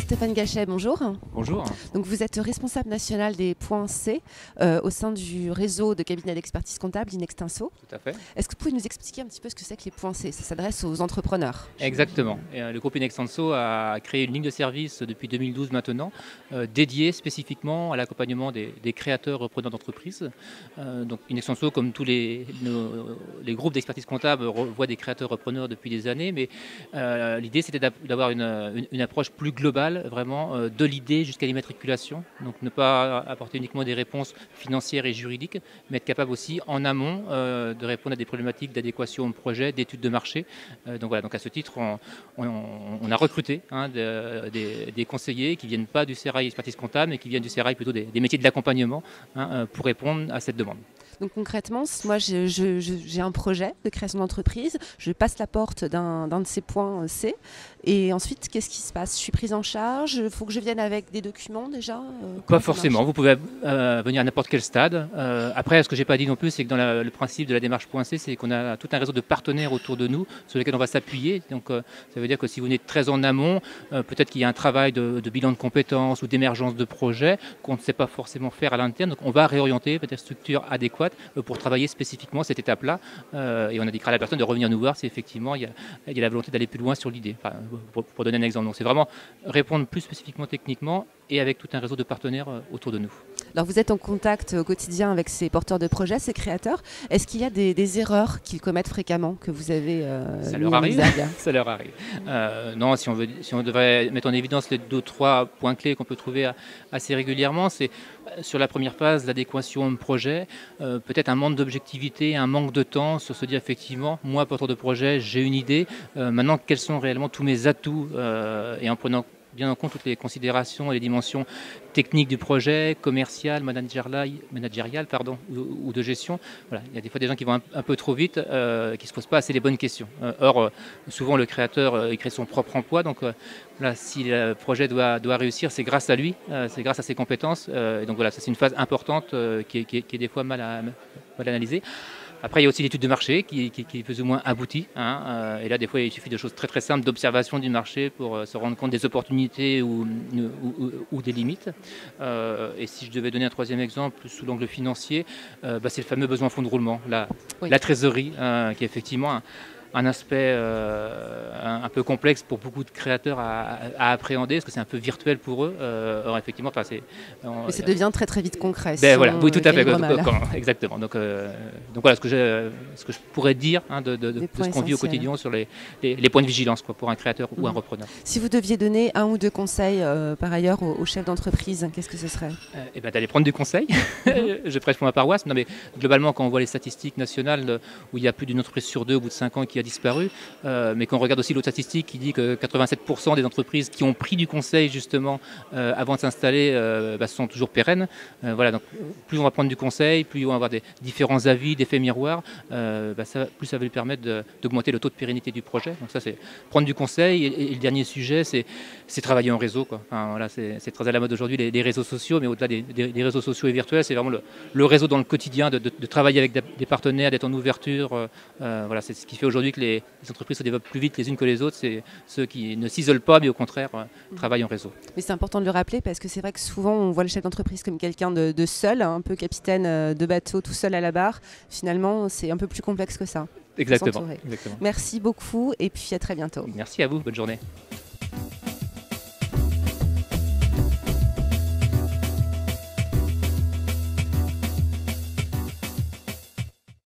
Stéphane Gachet, bonjour. Bonjour. Donc vous êtes responsable national des points C au sein du réseau de cabinets d'expertise comptable Inextinso. Tout à fait. Est-ce que vous pouvez nous expliquer un petit peu ce que c'est que les points C? Ça s'adresse aux entrepreneurs. Exactement. Et, le groupe Inextinso a créé une ligne de service depuis 2012 maintenant, dédiée spécifiquement à l'accompagnement des créateurs repreneurs d'entreprises. Donc Inextinso, comme tous les groupes d'expertise comptable, voit des créateurs repreneurs depuis des années, mais l'idée c'était d'avoir une approche plus globale, vraiment de l'idée jusqu'à l'immatriculation. Donc ne pas apporter uniquement des réponses financières et juridiques, mais être capable aussi en amont de répondre à des problématiques d'adéquation au projet, d'études de marché. Donc voilà, donc à ce titre, on a recruté des conseillers qui ne viennent pas du sérail expertise comptable, mais qui viennent du sérail plutôt des métiers de l'accompagnement pour répondre à cette demande. Donc concrètement, moi j'ai un projet de création d'entreprise, je passe la porte d'un de ces points C et ensuite qu'est-ce qui se passe? Je suis prise en charge, il faut que je vienne avec des documents déjà? Pas forcément, vous pouvez venir à n'importe quel stade. Après, ce que je n'ai pas dit non plus, c'est que dans le principe de la démarche point C, c'est qu'on a tout un réseau de partenaires autour de nous sur lesquels on va s'appuyer. Donc ça veut dire que si vous venez très en amont, peut-être qu'il y a un travail de bilan de compétences ou d'émergence de projets qu'on ne sait pas forcément faire à l'interne. Donc on va réorienter peut-être structure adéquate pour travailler spécifiquement cette étape-là. Et on indiquera à la personne de revenir nous voir si effectivement il y a la volonté d'aller plus loin sur l'idée. Enfin, pour donner un exemple. Donc c'est vraiment répondre plus spécifiquement techniquement et avec tout un réseau de partenaires autour de nous. Alors vous êtes en contact au quotidien avec ces porteurs de projets, ces créateurs. Est-ce qu'il y a des erreurs qu'ils commettent fréquemment que vous avez Ça leur arrive. Ça leur arrive. Non, si on devrait mettre en évidence les 2-3 points clés qu'on peut trouver assez régulièrement, c'est sur la première phase, l'adéquation projet, peut-être un manque d'objectivité, un manque de temps sur se dire effectivement, moi porteur de projet, j'ai une idée, maintenant quels sont réellement tous mes atouts et en prenant bien en compte toutes les considérations et les dimensions techniques du projet, commercial, managérial ou de gestion. Voilà. Il y a des fois des gens qui vont un peu trop vite, qui ne se posent pas assez les bonnes questions. Or, souvent le créateur il crée son propre emploi, donc voilà, si le projet doit réussir, c'est grâce à lui, c'est grâce à ses compétences. Et donc voilà, ça c'est une phase importante qui est des fois mal analysée. Après, il y a aussi l'étude de marché qui est plus ou moins aboutie. Et là, des fois, il suffit de choses très très simples d'observation du marché pour se rendre compte des opportunités ou des limites. Et si je devais donner un troisième exemple sous l'angle financier, c'est le fameux besoin fonds de roulement, la trésorerie, qui est effectivement un aspect un peu complexe pour beaucoup de créateurs à appréhender, parce que c'est un peu virtuel pour eux. Or, effectivement, mais ça devient très très vite concret. Voilà, oui, tout à fait. Exactement. Donc voilà ce que je pourrais dire de ce qu'on vit au quotidien sur les points de vigilance pour un créateur ou un repreneur. Si vous deviez donner un ou deux conseils par ailleurs aux chefs d'entreprise, qu'est-ce que ce serait? D'aller prendre du conseil. Je prêche pour ma paroisse. Non, mais globalement, quand on voit les statistiques nationales où il y a plus d'une entreprise sur deux au bout de 5 ans qui a disparu, mais quand on regarde aussi l'autre statistique qui dit que 87% des entreprises qui ont pris du conseil justement avant de s'installer sont toujours pérennes. Voilà, donc plus on va prendre du conseil, plus on va avoir des différents avis, des faits miroirs, plus ça va lui permettre d'augmenter le taux de pérennité du projet. Donc ça c'est prendre du conseil. Et le dernier sujet c'est travailler en réseau, quoi. Enfin, voilà, c'est très à la mode aujourd'hui les réseaux sociaux, mais au-delà des réseaux sociaux et virtuels, c'est vraiment le réseau dans le quotidien, de travailler avec des partenaires, d'être en ouverture. Voilà, c'est ce qui fait aujourd'hui que les entreprises se développent plus vite les unes que les autres, c'est ceux qui ne s'isolent pas, mais au contraire travaillent en réseau. Mais c'est important de le rappeler parce que c'est vrai que souvent on voit le chef d'entreprise comme quelqu'un de seul, un peu capitaine de bateau tout seul à la barre. Finalement, c'est un peu plus complexe que ça. Exactement. Merci beaucoup et puis à très bientôt. Merci à vous, bonne journée.